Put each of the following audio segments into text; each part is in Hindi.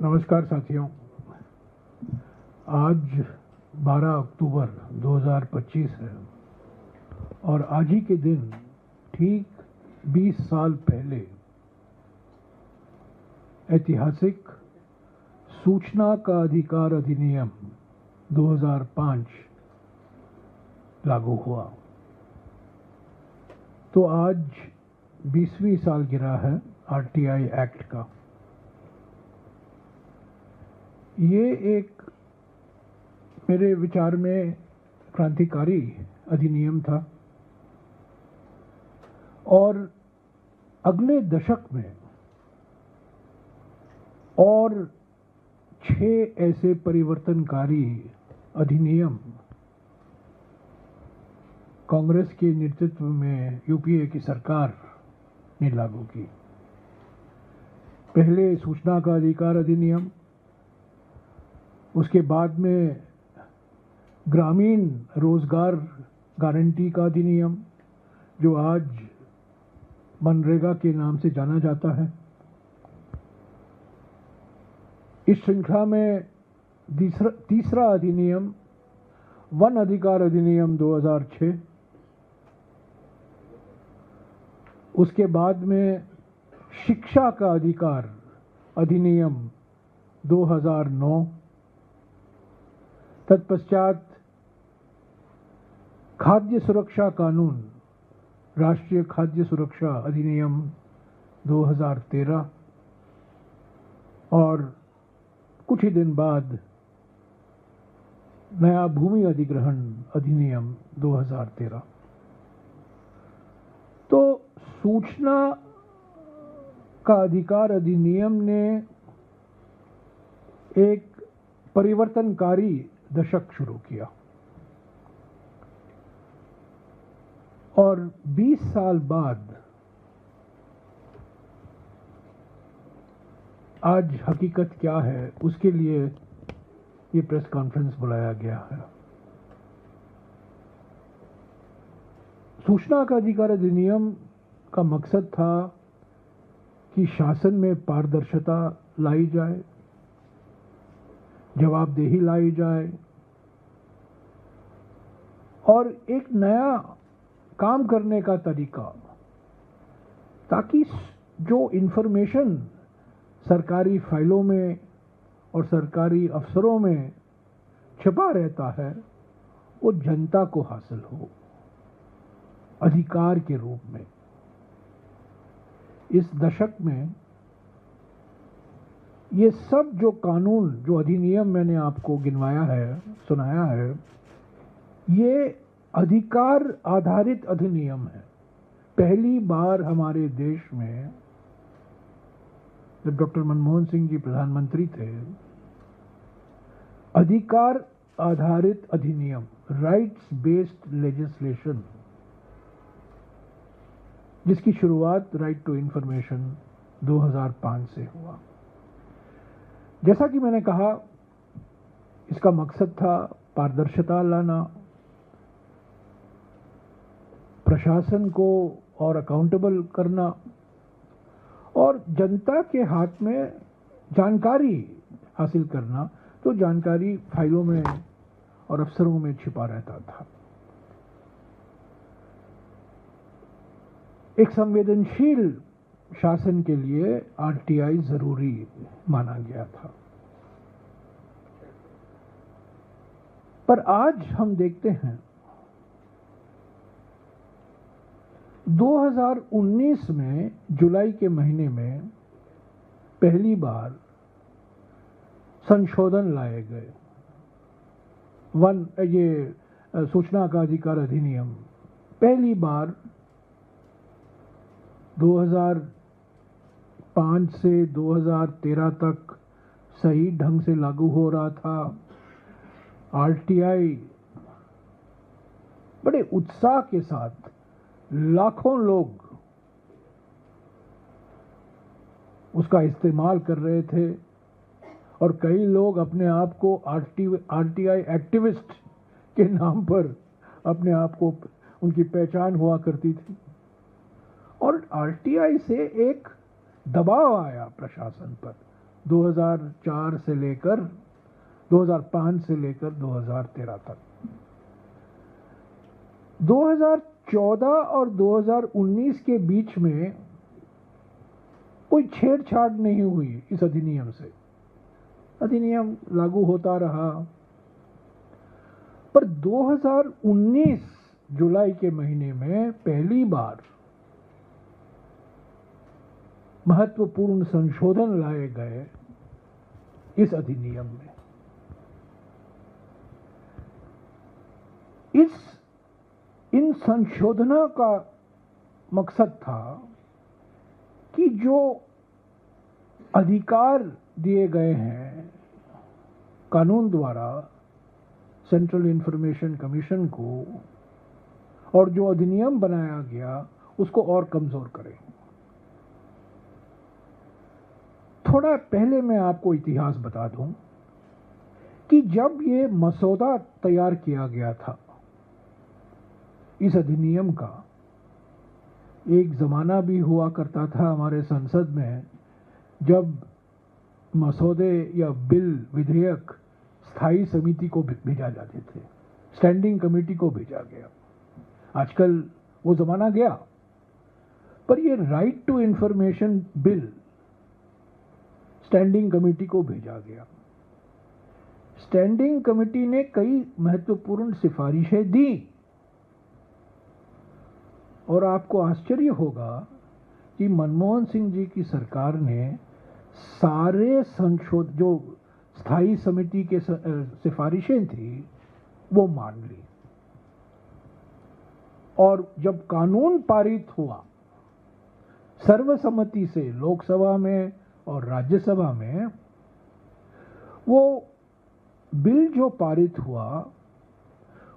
नमस्कार साथियों। आज 12 अक्टूबर 2025 है और आज ही के दिन ठीक 20 साल पहले ऐतिहासिक सूचना का अधिकार अधिनियम 2005 लागू हुआ। तो आज 20वीं सालगिरह है आरटीआई एक्ट का। ये एक मेरे विचार में क्रांतिकारी अधिनियम था और अगले दशक में और 6 ऐसे परिवर्तनकारी अधिनियम कांग्रेस के नेतृत्व में यूपीए की सरकार ने लागू की। पहले सूचना का अधिकार अधिनियम, उसके बाद में ग्रामीण रोजगार गारंटी का अधिनियम जो आज मनरेगा के नाम से जाना जाता है। इस श्रृंखला में तीसरा अधिनियम वन अधिकार अधिनियम 2006, उसके बाद में शिक्षा का अधिकार अधिनियम 2009, तत्पश्चात खाद्य सुरक्षा कानून राष्ट्रीय खाद्य सुरक्षा अधिनियम 2013 और कुछ ही दिन बाद नया भूमि अधिग्रहण अधिनियम 2013। तो सूचना का अधिकार अधिनियम ने एक परिवर्तनकारी दशक शुरू किया और 20 साल बाद आज हकीकत क्या है, उसके लिए ये प्रेस कॉन्फ्रेंस बुलाया गया है। सूचना का अधिकार अधिनियम का मकसद था कि शासन में पारदर्शिता लाई जाए, जवाबदेही लाई जाए और एक नया काम करने का तरीका, ताकि जो इंफॉर्मेशन सरकारी फाइलों में और सरकारी अफसरों में छिपा रहता है वो जनता को हासिल हो अधिकार के रूप में। इस दशक में ये सब जो कानून, जो अधिनियम मैंने आपको गिनवाया है, सुनाया है, ये अधिकार आधारित अधिनियम है। पहली बार हमारे देश में जब डॉक्टर मनमोहन सिंह जी प्रधानमंत्री थे, अधिकार आधारित अधिनियम, राइट्स बेस्ड लेजिस्लेशन, जिसकी शुरुआत राइट टू इंफॉर्मेशन 2005 से हुआ। जैसा कि मैंने कहा, इसका मकसद था पारदर्शिता लाना, प्रशासन को और अकाउंटेबल करना और जनता के हाथ में जानकारी हासिल करना। तो जानकारी फाइलों में और अफसरों में छिपा रहता था। एक संवेदनशील शासन के लिए आरटीआई जरूरी माना गया था। पर आज हम देखते हैं 2019 में जुलाई के महीने में पहली बार संशोधन लाए गए। ये सूचना का अधिकार अधिनियम पहली बार 2005 से 2013 तक सही ढंग से लागू हो रहा था। आरटीआई बड़े उत्साह के साथ लाखों लोग उसका इस्तेमाल कर रहे थे और कई लोग अपने आप को आरटीआई एक्टिविस्ट के नाम पर अपने आप को, उनकी पहचान हुआ करती थी। और आरटीआई से एक दबाव आया प्रशासन पर 2004 से लेकर 2005 से लेकर 2013 तक। 2014 और 2019 के बीच में कोई छेड़छाड़ नहीं हुई इस अधिनियम से। अधिनियम लागू होता रहा, पर 2019 जुलाई के महीने में पहली बार महत्वपूर्ण संशोधन लाए गए इस अधिनियम में। इन संशोधनों का मकसद था कि जो अधिकार दिए गए हैं कानून द्वारा सेंट्रल इंफॉर्मेशन कमीशन को, और जो अधिनियम बनाया गया उसको और कमजोर करें। थोड़ा पहले मैं आपको इतिहास बता दूं कि जब ये मसौदा तैयार किया गया था इस अधिनियम का, एक जमाना भी हुआ करता था हमारे संसद में जब मसौदे या बिल विधेयक स्थायी समिति को भेजा जाते थे, स्टैंडिंग कमेटी को भेजा गया। आजकल वो जमाना गया, पर ये right to information bill standing committee को भेजा गया। स्टैंडिंग कमेटी ने कई महत्वपूर्ण सिफारिशें दी, और आपको आश्चर्य होगा कि मनमोहन सिंह जी की सरकार ने सारे संशोधन जो स्थायी समिति के सिफारिशें थी वो मान ली, और जब कानून पारित हुआ सर्वसम्मति से लोकसभा में और राज्यसभा में, वो बिल जो पारित हुआ,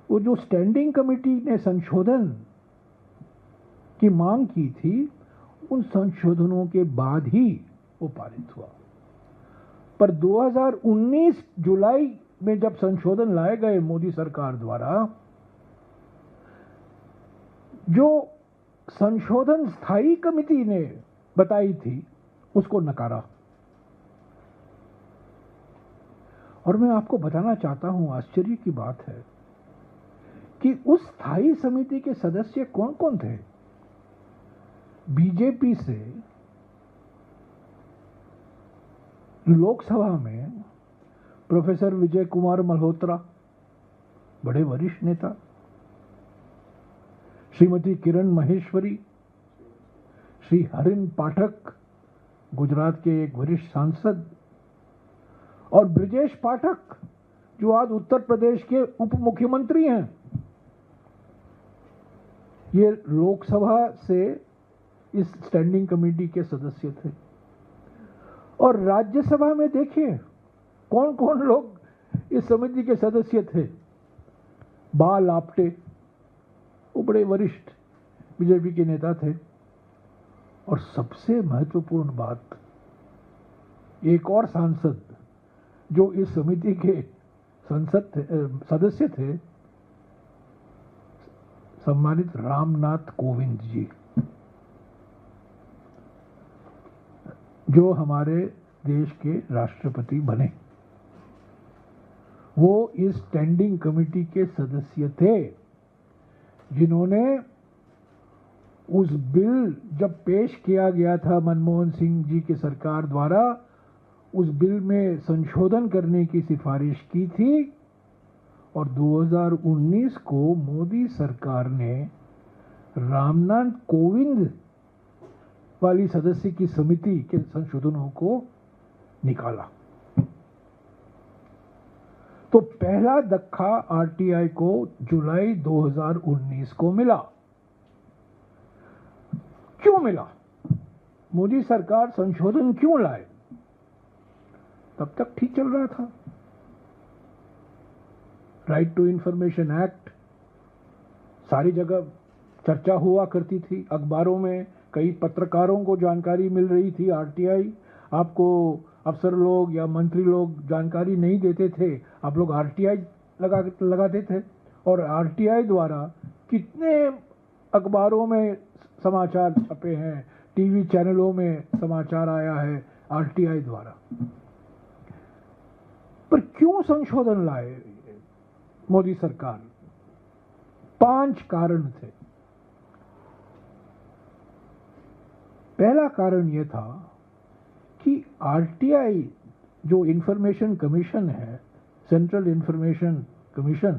वो जो स्टैंडिंग कमेटी ने संशोधन की मांग की थी, उन संशोधनों के बाद ही वो पारित हुआ। पर 2019 जुलाई में जब संशोधन लाए गए मोदी सरकार द्वारा, जो संशोधन स्थायी कमेटी ने बताई थी उसको नकारा। और मैं आपको बताना चाहता हूं, आश्चर्य की बात है कि उस स्थायी समिति के सदस्य कौन कौन थे। बीजेपी से लोकसभा में प्रोफेसर विजय कुमार मल्होत्रा, बड़े वरिष्ठ नेता, श्रीमती किरण महेश्वरी, श्री हरिन पाठक, गुजरात के एक वरिष्ठ सांसद, और ब्रिजेश पाठक जो आज उत्तर प्रदेश के उप मुख्यमंत्री हैं। ये लोकसभा से इस स्टैंडिंग कमेटी के सदस्य थे। और राज्यसभा में देखिए कौन कौन लोग इस समिति के सदस्य थे। बाल आप्टे, वो बड़े वरिष्ठ बीजेपी के नेता थे। और सबसे महत्वपूर्ण बात, एक और सांसद जो इस समिति के सदस्य थे, सम्मानित रामनाथ कोविंद जी, जो हमारे देश के राष्ट्रपति बने, वो इस स्टैंडिंग कमेटी के सदस्य थे, जिन्होंने उस बिल जब पेश किया गया था मनमोहन सिंह जी की सरकार द्वारा, उस बिल में संशोधन करने की सिफारिश की थी। और 2019 को मोदी सरकार ने रामनाथ कोविंद वाली सदस्य की समिति के संशोधनों को निकाला। तो पहला धक्का आरटीआई को जुलाई 2019 को मिला। क्यों मिला? मोदी सरकार संशोधन क्यों लाए? तब तक ठीक चल रहा था। राइट टू इंफॉर्मेशन एक्ट सारी जगह चर्चा हुआ करती थी, अखबारों में कई पत्रकारों को जानकारी मिल रही थी। आरटीआई आपको अफसर लोग या मंत्री लोग जानकारी नहीं देते थे, आप लोग आरटीआई लगाते थे। और आरटीआई द्वारा कितने अखबारों में समाचार छपे हैं, टीवी चैनलों में समाचार आया है, आरटीआई द्वारा। पर क्यों संशोधन लाए मोदी सरकार? 5 कारण थे। पहला कारण यह था कि आरटीआई जो इंफॉर्मेशन कमीशन है, सेंट्रल इंफॉर्मेशन कमीशन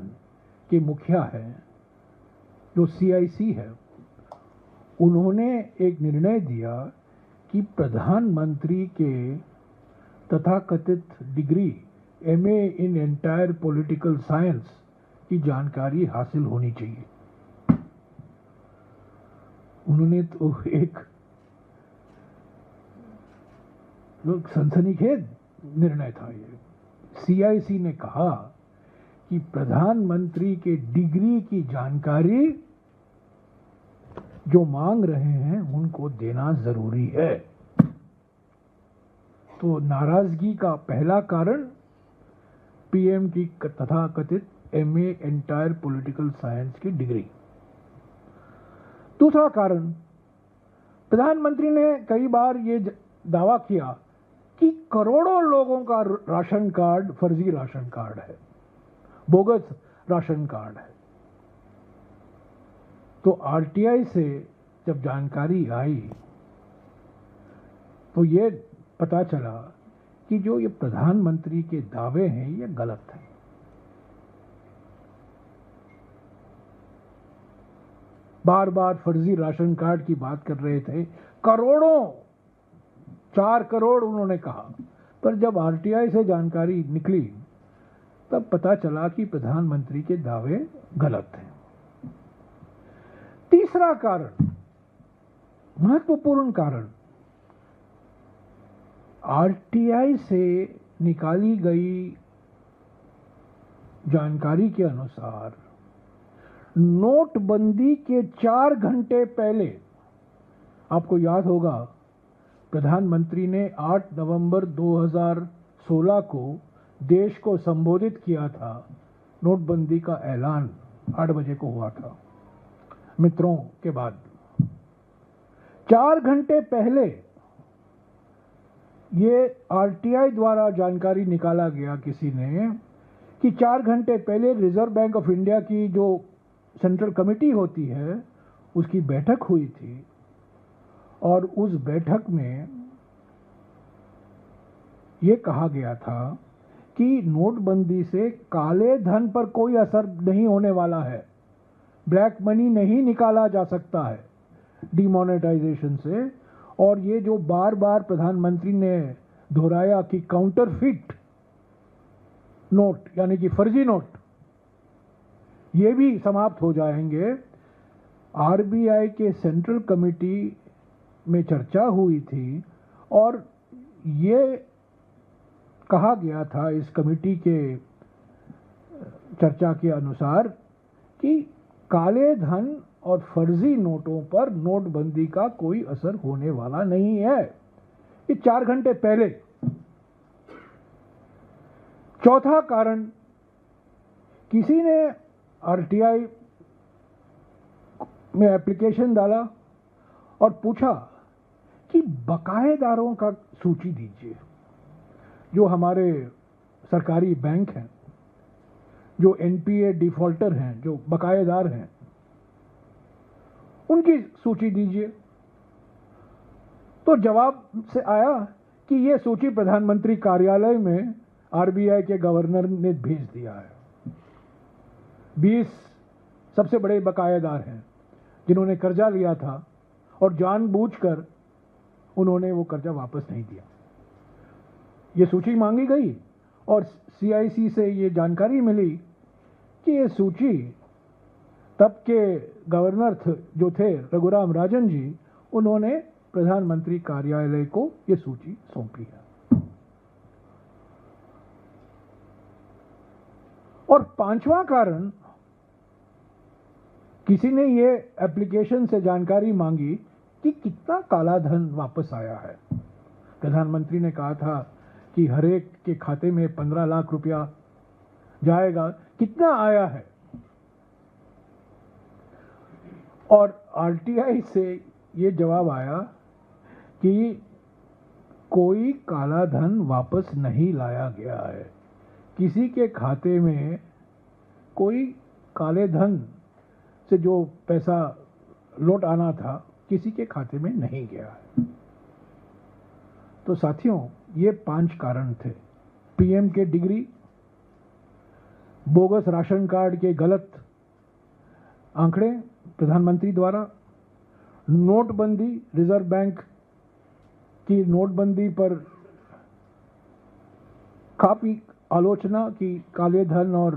के मुखिया है, जो सीआईसी है, उन्होंने एक निर्णय दिया कि प्रधानमंत्री के तथाकथित degree MA in entire political science की जानकारी हासिल होनी चाहिए। उन्होंने तो एक सनसनीखेज निर्णय था ये। सीआईसी ने कहा कि प्रधानमंत्री के डिग्री की जानकारी जो मांग रहे हैं उनको देना जरूरी है। तो नाराजगी का पहला कारण पीएम की तथाकथित एमए एंटायर पॉलिटिकल साइंस की डिग्री। दूसरा कारण, प्रधानमंत्री ने कई बार ये दावा किया कि करोड़ों लोगों का राशन कार्ड फर्जी राशन कार्ड है, बोगस राशन कार्ड है। तो आरटीआई से जब जानकारी आई तो ये पता चला कि जो ये प्रधानमंत्री के दावे हैं ये गलत हैं। बार बार फर्जी राशन कार्ड की बात कर रहे थे, करोड़ों, 4 करोड़ उन्होंने कहा, पर जब आरटीआई से जानकारी निकली तब पता चला कि प्रधानमंत्री के दावे गलत हैं। तीसरा कारण, महत्वपूर्ण कारण, आरटीआई से निकाली गई जानकारी के अनुसार नोटबंदी के 4 घंटे पहले, आपको याद होगा, प्रधानमंत्री ने 8 नवंबर 2016 को देश को संबोधित किया था। नोटबंदी का ऐलान 8 बजे को हुआ था, मित्रों के बाद। 4 घंटे पहले ये आरटीआई द्वारा जानकारी निकाला गया किसी ने कि 4 घंटे पहले रिजर्व बैंक ऑफ इंडिया की जो सेंट्रल कमेटी होती है उसकी बैठक हुई थी, और उस बैठक में ये कहा गया था कि नोटबंदी से काले धन पर कोई असर नहीं होने वाला है, ब्लैक मनी नहीं निकाला जा सकता है डिमोनेटाइजेशन से। और ये जो बार बार प्रधानमंत्री ने दोहराया कि काउंटरफिट नोट यानी कि फर्जी नोट, ये भी समाप्त हो जाएंगे। आरबीआई के सेंट्रल कमेटी में चर्चा हुई थी और ये कहा गया था इस कमेटी के चर्चा के अनुसार कि काले धन और फर्जी नोटों पर नोटबंदी का कोई असर होने वाला नहीं है। ये 4 घंटे पहले। चौथा कारण, किसी ने आरटीआई में एप्लीकेशन डाला और पूछा कि बकायेदारों का सूची दीजिए, जो हमारे सरकारी बैंक हैं, जो एनपीए डिफॉल्टर हैं, जो बकायेदार हैं, उनकी सूची दीजिए। तो जवाब से आया कि यह सूची प्रधानमंत्री कार्यालय में आरबीआई के गवर्नर ने भेज दिया है। 20 सबसे बड़े बकायेदार हैं जिन्होंने कर्जा लिया था और जानबूझकर उन्होंने वो कर्जा वापस नहीं दिया। ये सूची मांगी गई और सीआईसी से ये जानकारी मिली कि ये सूची तब के गवर्नर जो थे रघुराम राजन जी, उन्होंने प्रधानमंत्री कार्यालय को ये सूची सौंपी है। और 5वां कारण, किसी ने ये एप्लीकेशन से जानकारी मांगी कि कितना काला धन वापस आया है। प्रधानमंत्री ने कहा था कि हर एक के खाते में 15 लाख रुपया जाएगा, कितना आया है। और आरटीआई से ये जवाब आया कि कोई काला धन वापस नहीं लाया गया है। किसी के खाते में कोई काले धन से जो पैसा लौट आना था किसी के खाते में नहीं गया है। तो साथियों, ये 5 कारण थे। पीएम के डिग्री, बोगस राशन कार्ड के गलत आंकड़े प्रधानमंत्री द्वारा, नोटबंदी, रिजर्व बैंक की नोटबंदी पर काफी आलोचना कि काले धन और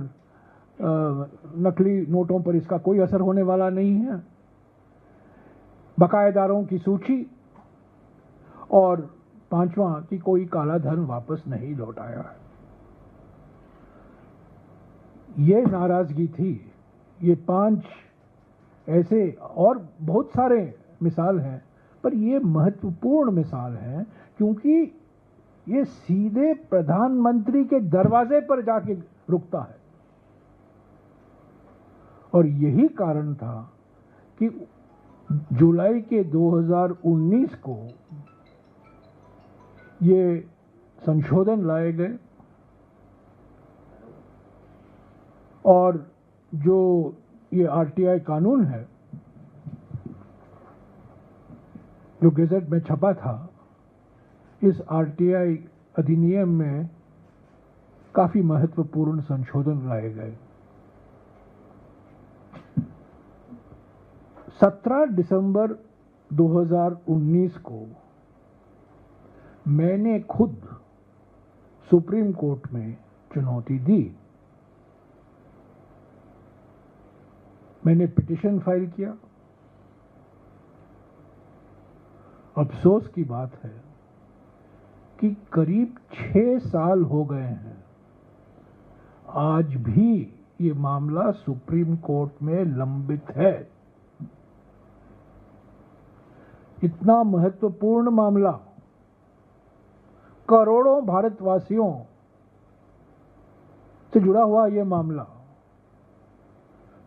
नकली नोटों पर इसका कोई असर होने वाला नहीं है, बकायेदारों की सूची, और 5वां कि कोई काला धन वापस नहीं लौट आया है। ये नाराजगी थी। ये 5 ऐसे और बहुत सारे मिसाल हैं, पर ये महत्वपूर्ण मिसाल है क्योंकि ये सीधे प्रधानमंत्री के दरवाजे पर जाके रुकता है। और यही कारण था कि जुलाई के 2019 को ये संशोधन लाए गए और जो ये आरटीआई कानून है जो गैजेट में छपा था, इस आरटीआई अधिनियम में काफी महत्वपूर्ण संशोधन लाए गए। 17 दिसंबर 2019 को मैंने खुद सुप्रीम कोर्ट में चुनौती दी। मैंने पिटीशन फाइल किया। अफसोस की बात है कि करीब 6 साल हो गए हैं, आज भी ये मामला सुप्रीम कोर्ट में लंबित है। इतना महत्वपूर्ण मामला, करोड़ों भारतवासियों से जुड़ा हुआ ये मामला,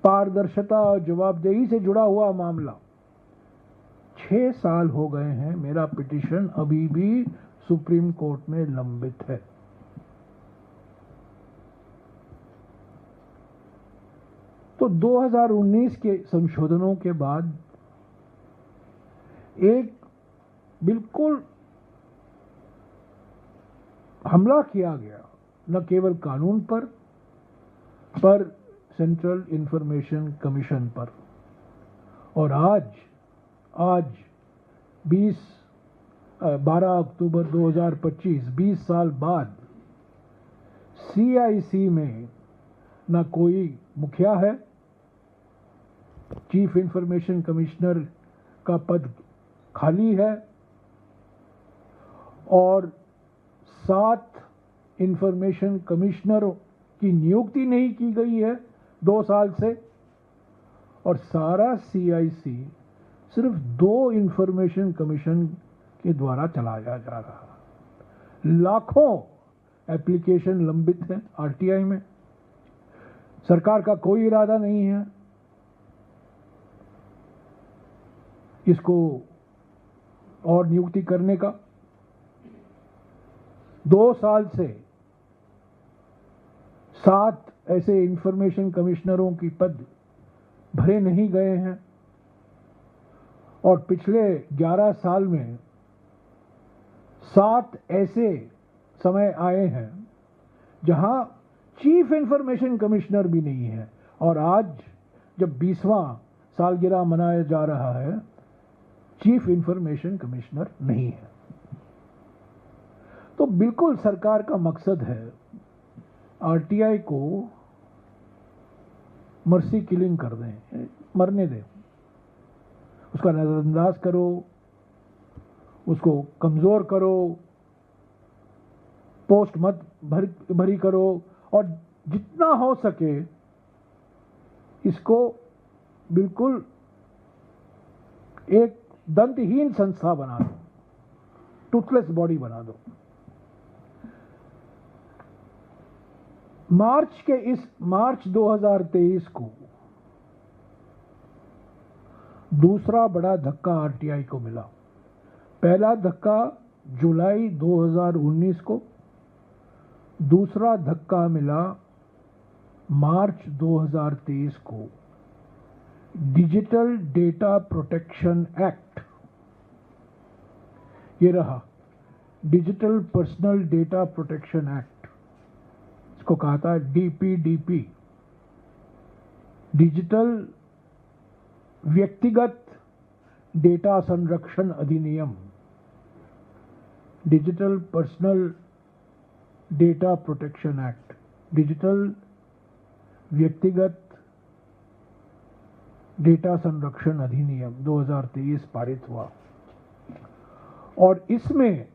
पारदर्शिता और जवाबदेही से जुड़ा हुआ मामला, 6 साल हो गए हैं, मेरा पिटीशन अभी भी सुप्रीम कोर्ट में लंबित है। तो 2019 के संशोधनों के बाद एक बिल्कुल हमला किया गया, न केवल कानून पर सेंट्रल इंफॉर्मेशन कमीशन पर। और आज 12 अक्टूबर 2025, 20 साल बाद, सीआईसी में न कोई मुखिया है, चीफ इंफॉर्मेशन कमिश्नर का पद खाली है और 7 इंफॉर्मेशन कमिश्नरों की नियुक्ति नहीं की गई है 2 साल से, और सारा सीआईसी सिर्फ 2 इंफॉर्मेशन कमीशन के द्वारा चलाया जा रहा है। लाखों एप्लीकेशन लंबित हैं आरटीआई में। सरकार का कोई इरादा नहीं है इसको और नियुक्ति करने का। 2 साल से 7 ऐसे इंफॉर्मेशन कमिश्नरों की पद भरे नहीं गए हैं और पिछले 11 साल में 7 ऐसे समय आए हैं जहां चीफ इंफॉर्मेशन कमिश्नर भी नहीं है। और आज जब 20वां सालगिरह मनाया जा रहा है, चीफ इंफॉर्मेशन कमिश्नर नहीं है। तो बिल्कुल सरकार का मकसद है आरटीआई को मर्सी किलिंग कर दें, मरने दें, उसका नजरअंदाज करो, उसको कमजोर करो, पोस्ट मत भरी करो और जितना हो सके इसको बिल्कुल एक दंतहीन संस्था बना दो, टूथलेस बॉडी बना दो। मार्च 2023 को दूसरा बड़ा धक्का आरटीआई को मिला। पहला धक्का जुलाई 2019 को, दूसरा धक्का मिला मार्च 2023 को। डिजिटल डेटा प्रोटेक्शन एक्ट, ये रहा digital personal data protection act, इसको कहा था डीपीडीपी, डिजिटल व्यक्तिगत डेटा संरक्षण अधिनियम, digital personal data protection act, digital व्यक्तिगत डेटा संरक्षण अधिनियम 2023 पारित हुआ। और इसमें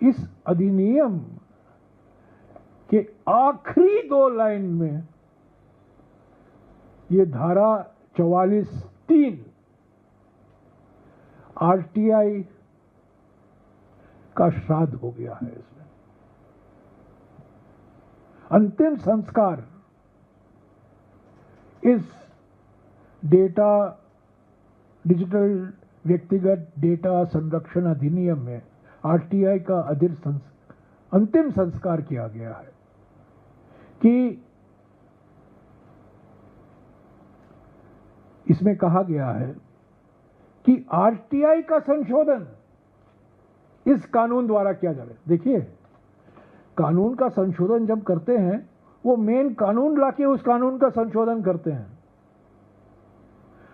इस अधिनियम के आखिरी 2 लाइन में ये धारा 44(3) आरटीआई का श्राद्ध हो गया है। इसमें अंतिम संस्कार इस डिजिटल व्यक्तिगत डेटा संरक्षण अधिनियम में आरटीआई का अंतिम संस्कार किया गया है कि इसमें कहा गया है कि आरटीआई का संशोधन इस कानून द्वारा किया जाए। देखिए, कानून का संशोधन जब करते हैं वो मेन कानून लाके उस कानून का संशोधन करते हैं।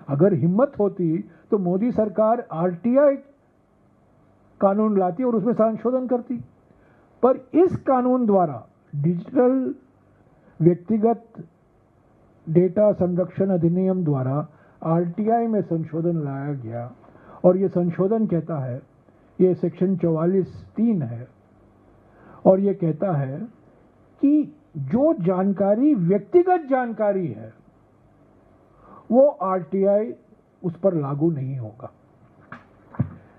अगर हिम्मत होती तो मोदी सरकार आरटीआई कानून लाती और उसमें संशोधन करती, पर इस कानून द्वारा डिजिटल व्यक्तिगत डेटा संरक्षण अधिनियम द्वारा आरटीआई में संशोधन लाया गया। और ये संशोधन कहता है, ये सेक्शन 44(3) है, और ये कहता है कि जो जानकारी व्यक्तिगत जानकारी है वो आरटीआई उस पर लागू नहीं होगा।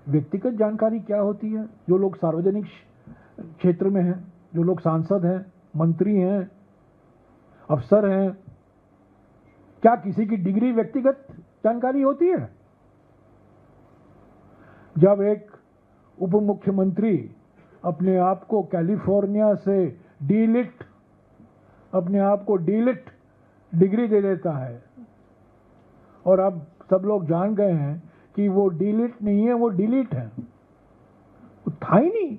व्यक्तिगत जानकारी क्या होती है? जो लोग सार्वजनिक क्षेत्र में हैं, जो लोग सांसद हैं, मंत्री हैं, अफसर हैं, क्या किसी की डिग्री व्यक्तिगत जानकारी होती है? जब एक उप मुख्यमंत्री अपने आप को कैलिफोर्निया से अपने आप को डीलिट डिग्री दे देता है, और अब सब लोग जान गए हैं कि वो डीलिट नहीं है, वो डिलीट है, वो था ही नहीं,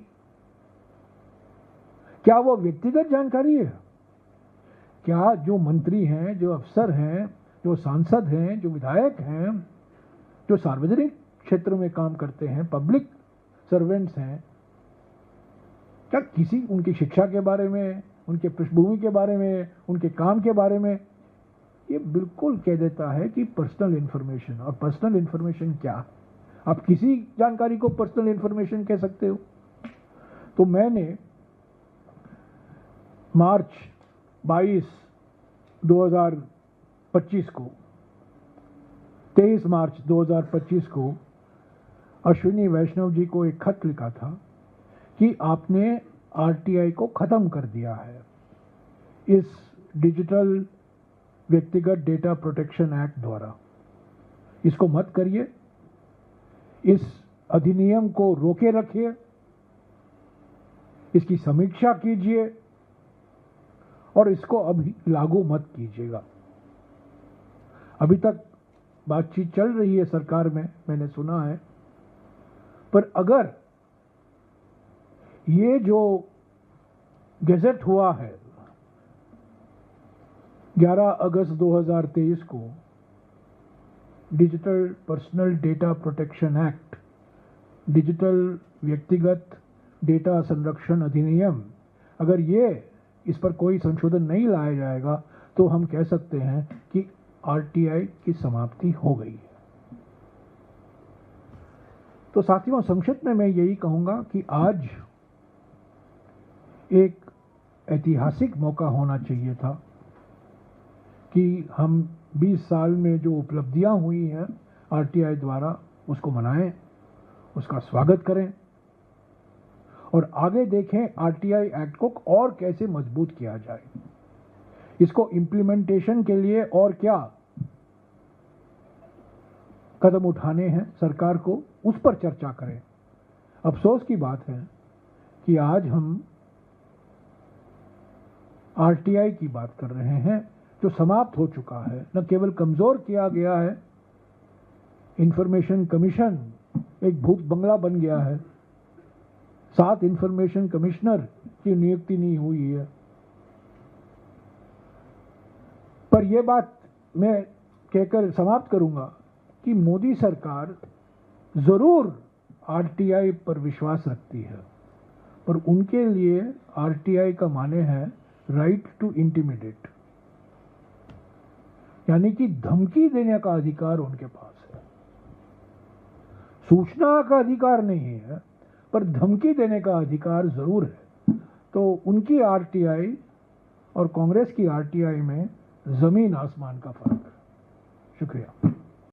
क्या वो व्यक्तिगत जानकारी है? क्या जो मंत्री हैं, जो अफसर हैं, जो सांसद हैं, जो विधायक हैं, जो सार्वजनिक क्षेत्र में काम करते हैं, पब्लिक सर्वेंट्स हैं, क्या किसी उनकी शिक्षा के बारे में, उनके पृष्ठभूमि के बारे में, उनके काम के बारे में? ये बिल्कुल कह देता है कि पर्सनल इंफॉर्मेशन। और पर्सनल इंफॉर्मेशन क्या? आप किसी जानकारी को पर्सनल इंफॉर्मेशन कह सकते हो? तो मैंने मार्च 22, 2025 को 23 मार्च 2025 को अश्विनी वैष्णव जी को एक खत लिखा था कि आपने आरटीआई को खत्म कर दिया है। इस डिजिटल व्यक्तिगत डेटा प्रोटेक्शन एक्ट द्वारा इसको मत करिए, इस अधिनियम को रोके रखिए, इसकी समीक्षा कीजिए और इसको अभी लागू मत कीजिएगा। अभी तक बातचीत चल रही है सरकार में, मैंने सुना है, पर अगर ये जो गैजेट हुआ है 11 अगस्त 2023 को, digital personal data protection act, digital व्यक्तिगत डेटा संरक्षण अधिनियम, अगर ये इस पर कोई संशोधन नहीं लाया जाएगा तो हम कह सकते हैं कि आरटीआई की समाप्ति हो गई है। तो साथियों, संक्षिप्त में मैं यही कहूंगा कि आज एक ऐतिहासिक मौका होना चाहिए था कि हम 20 साल में जो उपलब्धियां हुई हैं आरटीआई द्वारा उसको मनाएं, उसका स्वागत करें और आगे देखें आरटीआई एक्ट को और कैसे मजबूत किया जाए। इसको इम्प्लीमेंटेशन के लिए और क्या कदम उठाने हैं सरकार को, उस पर चर्चा करें। अफसोस की बात है कि आज हम आरटीआई की बात कर रहे हैं जो समाप्त हो चुका है। न केवल कमजोर किया गया है, इंफॉर्मेशन कमीशन एक भूत बंगला बन गया है, 7 इंफॉर्मेशन कमिश्नर की नियुक्ति नहीं हुई है। पर यह बात मैं कहकर समाप्त करूंगा कि मोदी सरकार जरूर आरटीआई पर विश्वास रखती है, पर उनके लिए आरटीआई का माने है राइट टू इंटिमिडेट, यानी कि धमकी देने का अधिकार उनके पास है। सूचना का अधिकार नहीं है, पर धमकी देने का अधिकार जरूर है। तो उनकी आरटीआई और कांग्रेस की आरटीआई में जमीन आसमान का फर्क है। शुक्रिया।